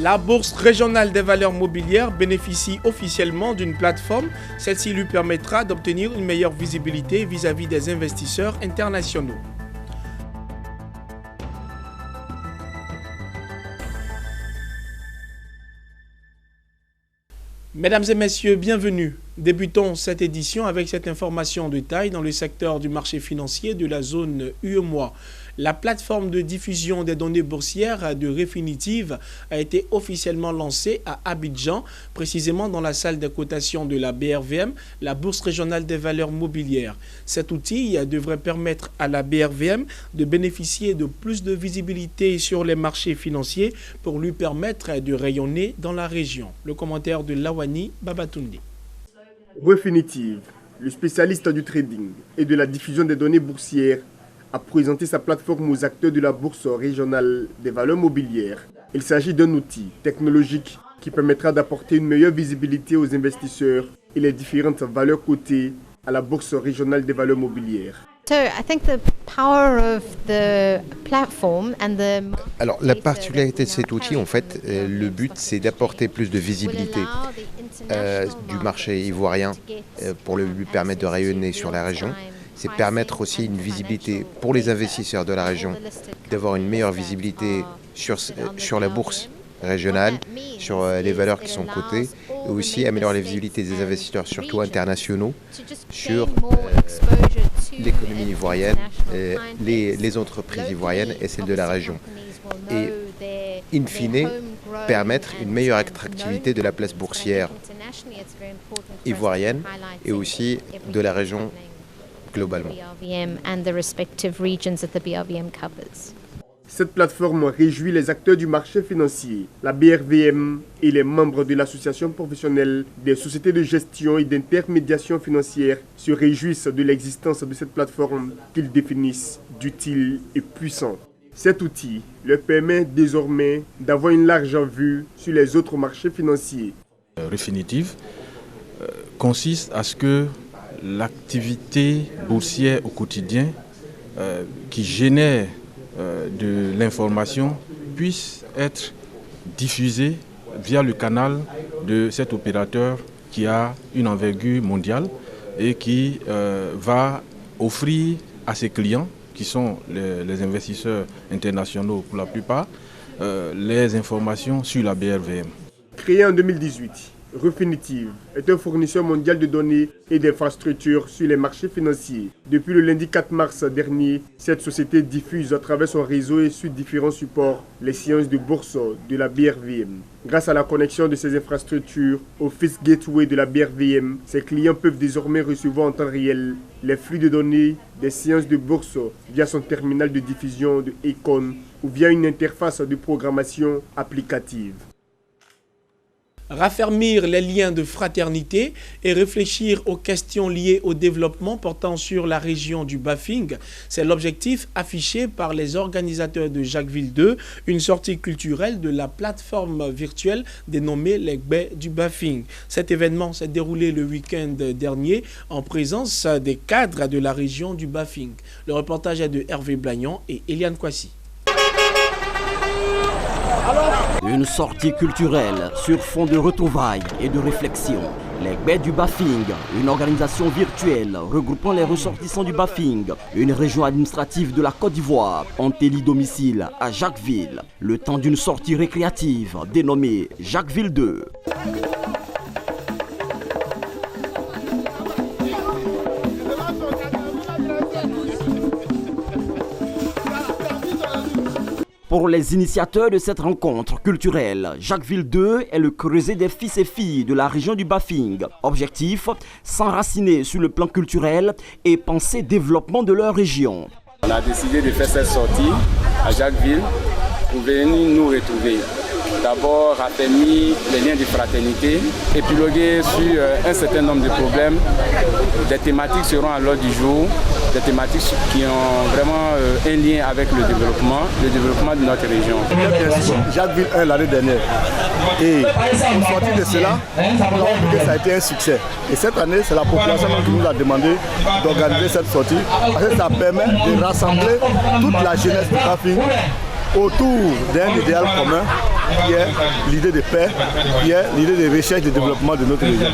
La Bourse régionale des valeurs mobilières bénéficie officiellement d'une plateforme. Celle-ci lui permettra d'obtenir une meilleure visibilité vis-à-vis des investisseurs internationaux. Mesdames et messieurs, bienvenue. Débutons cette édition avec cette information de taille dans le secteur du marché financier de la zone UEMOA. La plateforme de diffusion des données boursières de Refinitiv a été officiellement lancée à Abidjan, précisément dans la salle de cotation de la BRVM, la Bourse régionale des valeurs mobilières. Cet outil devrait permettre à la BRVM de bénéficier de plus de visibilité sur les marchés financiers pour lui permettre de rayonner dans la région. Le commentaire de Lawani Babatunde. Refinitiv, le spécialiste du trading et de la diffusion des données boursières, a présenté sa plateforme aux acteurs de la Bourse régionale des valeurs mobilières. Il s'agit d'un outil technologique qui permettra d'apporter une meilleure visibilité aux investisseurs et les différentes valeurs cotées à la Bourse régionale des valeurs mobilières. Alors, la particularité de cet outil, en fait, le but, c'est d'apporter plus de visibilité du marché ivoirien pour lui permettre de rayonner sur la région. C'est permettre aussi une visibilité pour les investisseurs de la région, d'avoir une meilleure visibilité sur la bourse régionale, sur les valeurs qui sont cotées, et aussi améliorer la visibilité des investisseurs, surtout internationaux, sur l'économie ivoirienne, les entreprises ivoiriennes et celles de la région. Et, in fine, permettre une meilleure attractivité de la place boursière ivoirienne et aussi de la région globalement. Cette plateforme réjouit les acteurs du marché financier, la BRVM et les membres de l'association professionnelle des sociétés de gestion et d'intermédiation financière se réjouissent de l'existence de cette plateforme qu'ils définissent d'utile et puissante. Cet outil leur permet désormais d'avoir une large vue sur les autres marchés financiers. Refinitiv consiste à ce que l'activité boursière au quotidien qui génère de l'information puisse être diffusée via le canal de cet opérateur qui a une envergure mondiale et qui va offrir à ses clients, qui sont les investisseurs internationaux pour la plupart, les informations sur la BRVM. Créé en 2018, Refinitiv est un fournisseur mondial de données et d'infrastructures sur les marchés financiers. Depuis le lundi 4 mars dernier, cette société diffuse à travers son réseau et sur différents supports les séances de bourse de la BRVM. Grâce à la connexion de ces infrastructures au Fist Gateway de la BRVM, ses clients peuvent désormais recevoir en temps réel les flux de données des séances de bourse via son terminal de diffusion de Econ ou via une interface de programmation applicative. Raffermir les liens de fraternité et réfléchir aux questions liées au développement portant sur la région du Bafing, c'est l'objectif affiché par les organisateurs de Jacquesville 2, une sortie culturelle de la plateforme virtuelle dénommée les Baies du Bafing. Cet événement s'est déroulé le week-end dernier en présence des cadres de la région du Bafing. Le reportage est de Hervé Blagnon et Eliane Kwasi. Une sortie culturelle sur fond de retrouvailles et de réflexion. Les Baies du Bafing, une organisation virtuelle regroupant les ressortissants du Bafing, une région administrative de la Côte d'Ivoire, ont élu domicile à Jacquesville, le temps d'une sortie récréative dénommée Jacquesville 2. Pour les initiateurs de cette rencontre culturelle, Jacquesville 2 est le creuset des fils et filles de la région du Bafing. Objectif, s'enraciner sur le plan culturel et penser développement de leur région. On a décidé de faire cette sortie à Jacquesville pour venir nous retrouver. D'abord, raffermir les liens de fraternité, épiloguer sur un certain nombre de problèmes. Des thématiques seront à l'ordre du jour, des thématiques qui ont vraiment un lien avec le développement de notre région. Jacquesville 1 l'année dernière. Et au sortir de cela, ça a été un succès. Et cette année, c'est la population qui nous a demandé d'organiser cette sortie. Parce que ça permet de rassembler toute la jeunesse du Bafing autour d'un idéal commun qui est l'idée de paix, qui est l'idée de recherche et de développement de notre région.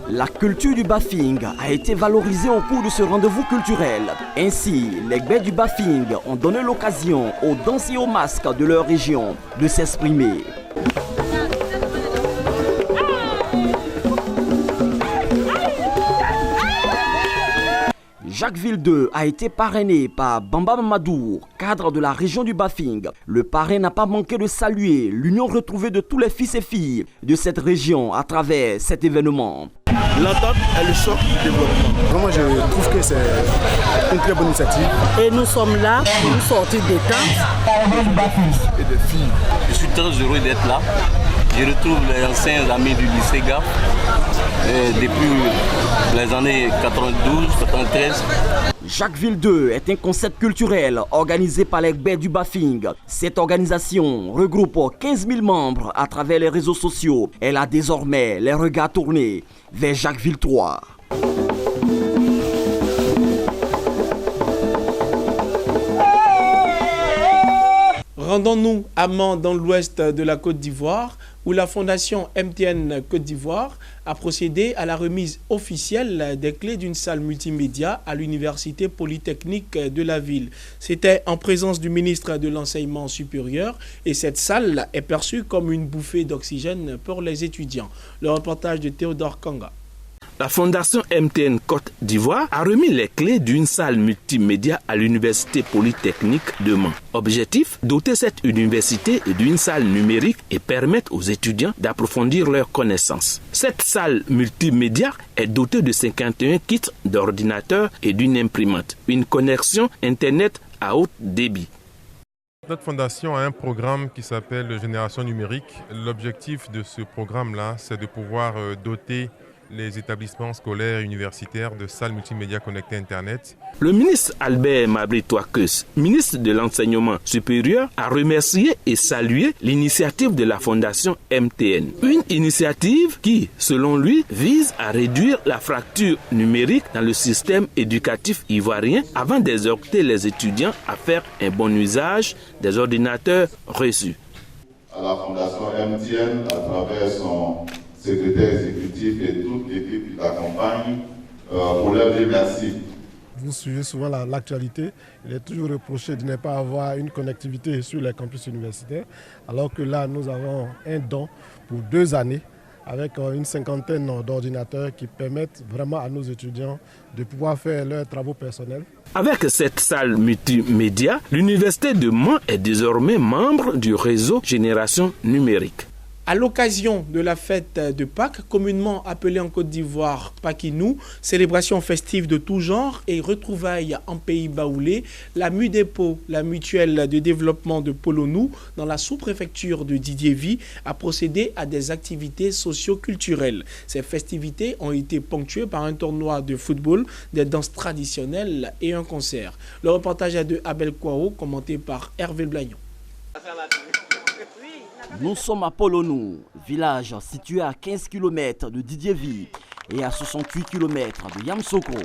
La culture du Bafing a été valorisée au cours de ce rendez-vous culturel. Ainsi, les Gbè du Bafing ont donné l'occasion aux danseurs et aux masques de leur région de s'exprimer. Jacquesville 2 a été parrainé par Bamba Mamadou, cadre de la région du Bafing. Le parrain n'a pas manqué de saluer l'union retrouvée de tous les fils et filles de cette région à travers cet événement. L'entente est le choc du développement. Vraiment, je trouve que c'est une très bonne initiative. Et nous sommes là pour nous sortir des tentes et des filles. Je suis très heureux d'être là. Je retrouve les anciens amis du lycée GAF depuis les années 92, 93. Jacquesville 2 est un concept culturel organisé par les Gbè du Bafing. Cette organisation regroupe 15 000 membres à travers les réseaux sociaux. Elle a désormais les regards tournés vers Jacquesville 3. Rendons-nous à Mans dans l'ouest de la Côte d'Ivoire où la fondation MTN Côte d'Ivoire a procédé à la remise officielle des clés d'une salle multimédia à l'université polytechnique de la ville. C'était en présence du ministre de l'Enseignement supérieur et cette salle est perçue comme une bouffée d'oxygène pour les étudiants. Le reportage de Théodore Kanga. La fondation MTN Côte d'Ivoire a remis les clés d'une salle multimédia à l'université polytechnique de Mans. Objectif, doter cette université d'une salle numérique et permettre aux étudiants d'approfondir leurs connaissances. Cette salle multimédia est dotée de 51 kits d'ordinateurs et d'une imprimante, une connexion Internet à haut débit. Notre fondation a un programme qui s'appelle Génération numérique. L'objectif de ce programme-là, c'est de pouvoir doter les établissements scolaires et universitaires de salles multimédia connectées Internet. Le ministre Albert Mabré-Touakeus, ministre de l'Enseignement supérieur, a remercié et salué l'initiative de la fondation MTN. Une initiative qui, selon lui, vise à réduire la fracture numérique dans le système éducatif ivoirien avant d'exhorter les étudiants à faire un bon usage des ordinateurs reçus. À la fondation MTN, à travers son secrétaire exécutif et toute l'équipe qui l'accompagne, pour leur dire merci. Vous suivez souvent l'actualité, il est toujours reproché de ne pas avoir une connectivité sur les campus universitaires, alors que là nous avons un don pour 2 années avec une cinquantaine d'ordinateurs qui permettent vraiment à nos étudiants de pouvoir faire leurs travaux personnels. Avec cette salle multimédia, l'université de Mans est désormais membre du réseau Génération numérique. À l'occasion de la fête de Pâques, communément appelée en Côte d'Ivoire Pakinou, célébration festive de tout genre et retrouvailles en pays baoulé, la MUDEPO, la mutuelle de développement de Polonou, dans la sous-préfecture de Didiévi, a procédé à des activités socio-culturelles. Ces festivités ont été ponctuées par un tournoi de football, des danses traditionnelles et un concert. Le reportage est de Abel Kouao, commenté par Hervé Blagnon. Nous sommes à Polonou, village situé à 15 km de Didiévi et à 68 km de Yamoussoukro.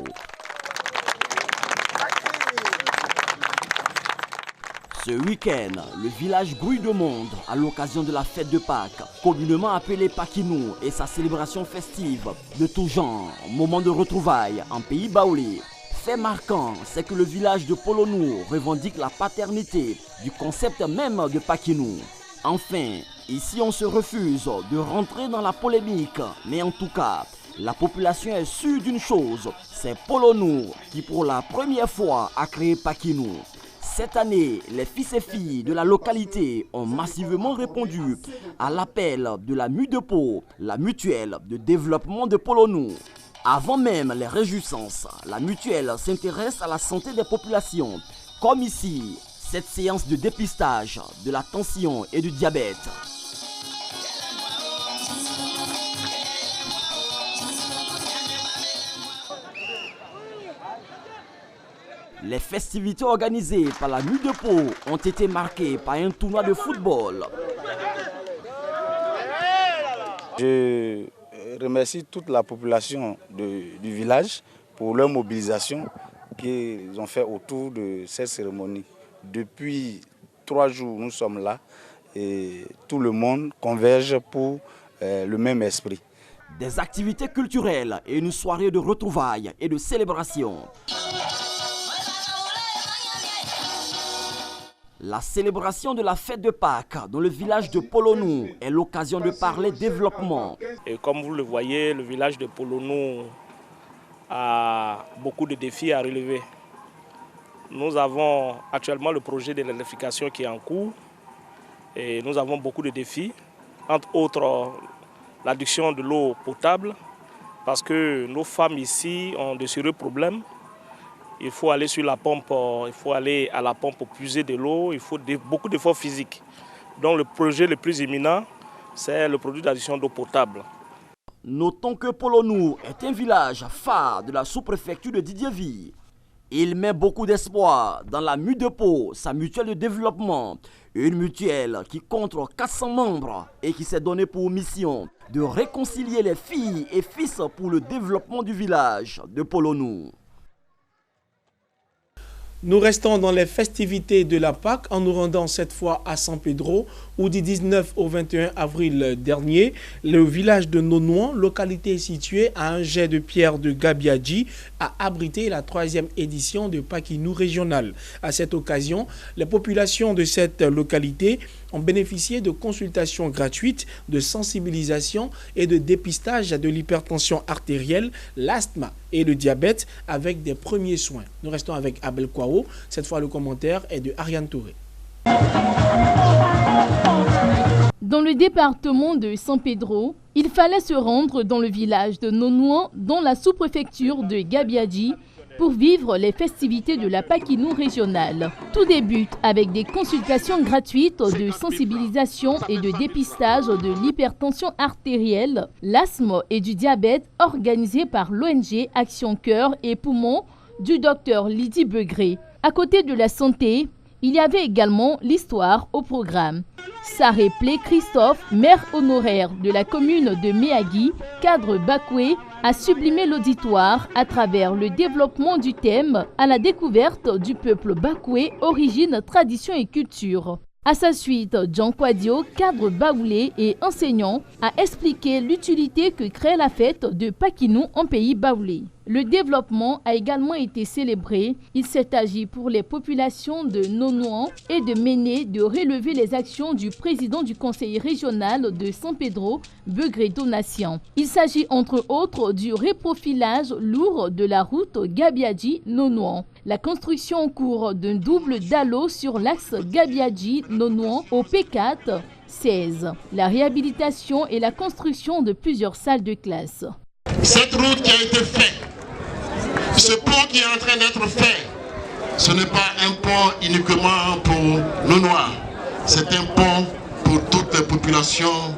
Ce week-end, le village grouille de monde à l'occasion de la fête de Pâques, communément appelée Pakinou et sa célébration festive de tout genre, moment de retrouvailles en pays baoulé. Fait marquant, c'est que le village de Polonou revendique la paternité du concept même de Pakinou. Enfin, ici on se refuse de rentrer dans la polémique, mais en tout cas, la population est sûre d'une chose, c'est Polonou qui pour la première fois a créé Pakinou. Cette année, les fils et filles de la localité ont massivement répondu à l'appel de la MUDEPO, la mutuelle de développement de Polonou. Avant même les réjouissances, la mutuelle s'intéresse à la santé des populations, comme ici, cette séance de dépistage de la tension et du diabète. Les festivités organisées par la MUDEPO ont été marquées par un tournoi de football. Je remercie toute la population du village pour leur mobilisation qu'ils ont fait autour de cette cérémonie. Depuis 3 jours, nous sommes là et tout le monde converge pour le même esprit. Des activités culturelles et une soirée de retrouvailles et de célébration. La célébration de la fête de Pâques dans le village de Polonou est l'occasion de parler développement. Et comme vous le voyez, le village de Polonou a beaucoup de défis à relever. Nous avons actuellement le projet de l'électrification qui est en cours et nous avons beaucoup de défis, entre autres l'adduction de l'eau potable, parce que nos femmes ici ont de sérieux problèmes. Il faut aller sur la pompe, il faut aller à la pompe pour puiser de l'eau, il faut beaucoup d'efforts physiques. Donc le projet le plus imminent, c'est le produit d'adduction d'eau potable. Notons que Polonou est un village phare de la sous-préfecture de Didiéville. Il met beaucoup d'espoir dans la MUDEPO, sa mutuelle de développement. Une mutuelle qui compte 400 membres et qui s'est donné pour mission de réconcilier les filles et fils pour le développement du village de Polonou. Nous restons dans les festivités de la Pâque en nous rendant cette fois à San Pedro où du 19 au 21 avril dernier, le village de Nonouan, localité située à un jet de pierre de Gabiadji, a abrité la 3e édition de Paquinou régional. À cette occasion, les populations de cette localité ont bénéficié de consultations gratuites, de sensibilisation et de dépistage de l'hypertension artérielle, l'asthme et le diabète avec des premiers soins. Nous restons avec Abel Kwao. Cette fois, le commentaire est de Ariane Touré. Dans le département de San Pedro, il fallait se rendre dans le village de Nonouan, dans la sous-préfecture de Gabiadji, pour vivre les festivités de la Paquinou régionale. Tout débute avec des consultations gratuites de sensibilisation et de dépistage de l'hypertension artérielle, l'asthme et du diabète organisées par l'ONG Action Cœur et Poumons du docteur Lydie Begré. À côté de la santé, il y avait également l'histoire au programme. Saré Plé Christophe, maire honoraire de la commune de Méagui, cadre Bakoué, a sublimé l'auditoire à travers le développement du thème à la découverte du peuple Bakoué, origine, tradition et culture. À sa suite, Jean Kwadio, cadre baoulé et enseignant, a expliqué l'utilité que crée la fête de Paquinou en pays baoulé. Le développement a également été célébré. Il s'est agi pour les populations de Nonouan et de Méné de relever les actions du président du conseil régional de San Pedro, Begré Donatien. Il s'agit entre autres du reprofilage lourd de la route Gabiadji-Nonouan, la construction en cours d'un double dallo sur l'axe Gabiadji-Nonouan au P4 16, la réhabilitation et la construction de plusieurs salles de classe. Cette route qui a été faite, ce pont qui est en train d'être fait, ce n'est pas un pont uniquement pour nos Noirs, c'est un pont pour toutes les populations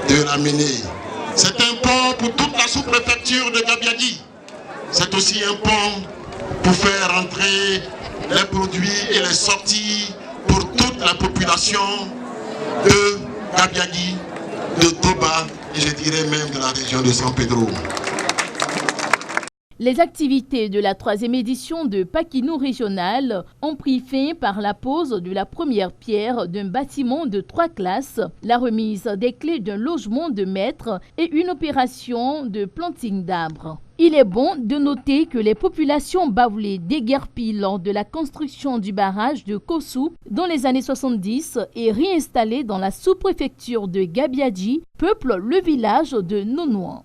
de la Méné. C'est un pont pour toute la sous-préfecture de Gabiadji. C'est aussi un pont pour faire entrer les produits et les sorties pour toute la population de Gabiadji, de Toba et je dirais même de la région de San Pedro. Les activités de la 3e édition de Paquinou régional ont pris fin par la pose de la première pierre d'un bâtiment de 3 classes, la remise des clés d'un logement de maître et une opération de planting d'arbres. Il est bon de noter que les populations baoulées déguerpies lors de la construction du barrage de Kossou dans les années 70 et réinstallées dans la sous-préfecture de Gabiadji peuplent le village de Nonouan.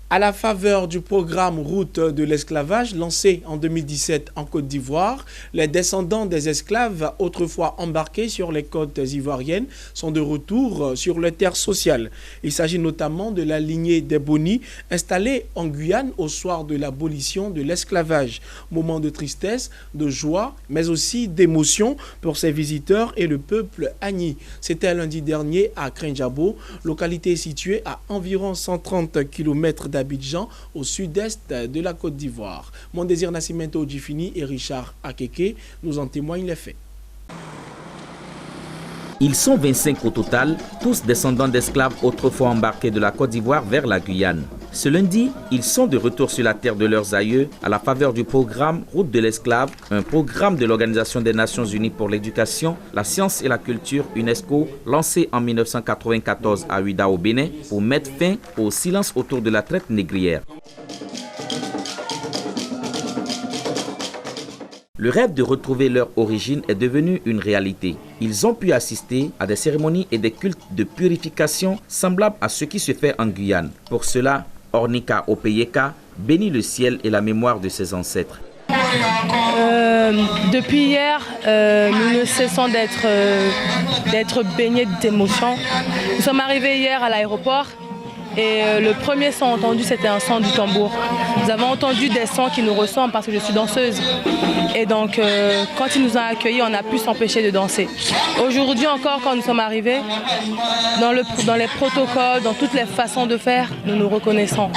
À la faveur du programme Route de l'esclavage lancé en 2017 en Côte d'Ivoire, les descendants des esclaves autrefois embarqués sur les côtes ivoiriennes sont de retour sur les terres sociales. Il s'agit notamment de la lignée des Boni installée en Guyane au soir de l'abolition de l'esclavage. Moment de tristesse, de joie, mais aussi d'émotion pour ces visiteurs et le peuple Agni. C'était lundi dernier à Krenjabo, localité située à environ 130 km d'Abidjan, au sud-est de la Côte d'Ivoire. Mondésir Nascimento Djifini et Richard Akeke nous en témoignent les faits. Ils sont 25 au total, tous descendants d'esclaves autrefois embarqués de la Côte d'Ivoire vers la Guyane. Ce lundi, ils sont de retour sur la terre de leurs aïeux à la faveur du programme Route de l'esclave, un programme de l'Organisation des Nations Unies pour l'éducation, la science et la culture UNESCO, lancé en 1994 à Ouidah au Bénin pour mettre fin au silence autour de la traite négrière. Le rêve de retrouver leur origine est devenu une réalité. Ils ont pu assister à des cérémonies et des cultes de purification semblables à ce qui se fait en Guyane. Pour cela, Ornika Opeyeka bénit le ciel et la mémoire de ses ancêtres. Depuis hier, nous ne cessons d'être baignés d'émotions. Nous sommes arrivés hier à l'aéroport. Et le premier son entendu, c'était un son du tambour. Nous avons entendu des sons qui nous ressemblent parce que je suis danseuse. Et donc, quand il nous a accueillis, on a pu s'empêcher de danser. Aujourd'hui encore, quand nous sommes arrivés, dans les protocoles, dans toutes les façons de faire, nous nous reconnaissons.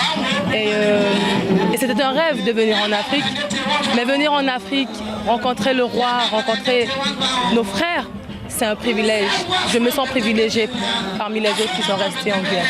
Et c'était un rêve de venir en Afrique. Mais venir en Afrique, rencontrer le roi, rencontrer nos frères, c'est un privilège. Je me sens privilégiée parmi les autres qui sont restés en Guyane.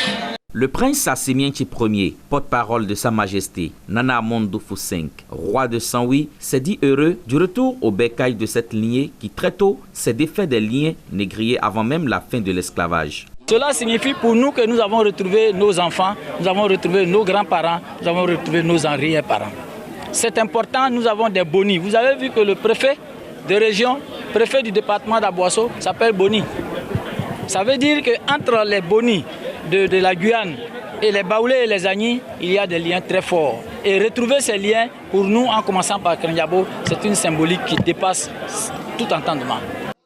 Le prince Assemienchi Ier, porte-parole de Sa Majesté Nana Mondoufu V, roi de Saint-Louis, s'est dit heureux du retour au bécail de cette lignée qui très tôt s'est défait des liens négriers avant même la fin de l'esclavage. Cela signifie pour nous que nous avons retrouvé nos enfants, nous avons retrouvé nos grands-parents, nous avons retrouvé nos arrière-parents. C'est important, nous avons des bonis. Vous avez vu que le préfet de région, préfet du département d'Aboasso, s'appelle Boni. Ça veut dire qu'entre les bonis de la Guyane et les Baoulés et les Agnis, il y a des liens très forts. Et retrouver ces liens, pour nous, en commençant par Krendiabo, c'est une symbolique qui dépasse tout entendement.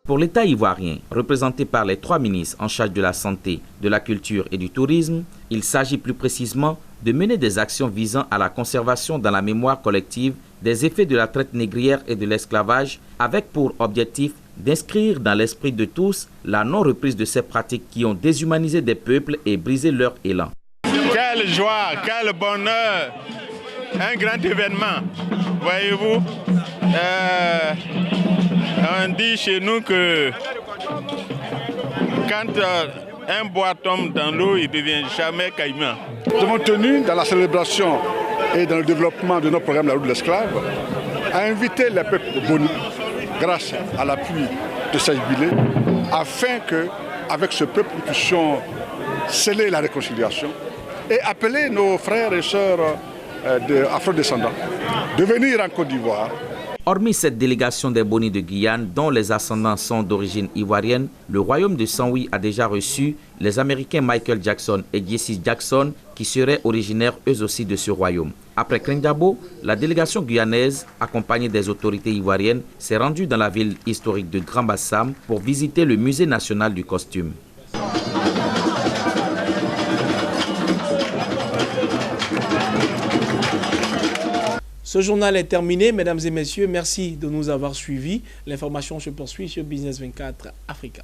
Pour l'État ivoirien, représenté par les 3 ministres en charge de la santé, de la culture et du tourisme, il s'agit plus précisément de mener des actions visant à la conservation dans la mémoire collective des effets de la traite négrière et de l'esclavage, avec pour objectif d'inscrire dans l'esprit de tous la non-reprise de ces pratiques qui ont déshumanisé des peuples et brisé leur élan. Quelle joie, quel bonheur, un grand événement, voyez-vous. On dit chez nous que quand un bois tombe dans l'eau, il ne devient jamais caïman. Nous avons tenu dans la célébration et dans le développement de notre programme La Route de l'esclave à inviter les peuples Boni, grâce à l'appui de ce jubilé, afin qu'avec ce peuple, nous puissions sceller la réconciliation et appeler nos frères et sœurs afro-descendants de venir en Côte d'Ivoire. Hormis cette délégation des Bonis de Guyane, dont les ascendants sont d'origine ivoirienne, le royaume de Saint-Louis a déjà reçu les Américains Michael Jackson et Jesse Jackson, qui seraient originaires eux aussi de ce royaume. Après Krendiabo, la délégation guyanaise, accompagnée des autorités ivoiriennes, s'est rendue dans la ville historique de Grand Bassam pour visiter le musée national du costume. Ce journal est terminé, mesdames et messieurs. Merci de nous avoir suivis. L'information se poursuit sur Business 24 Africa.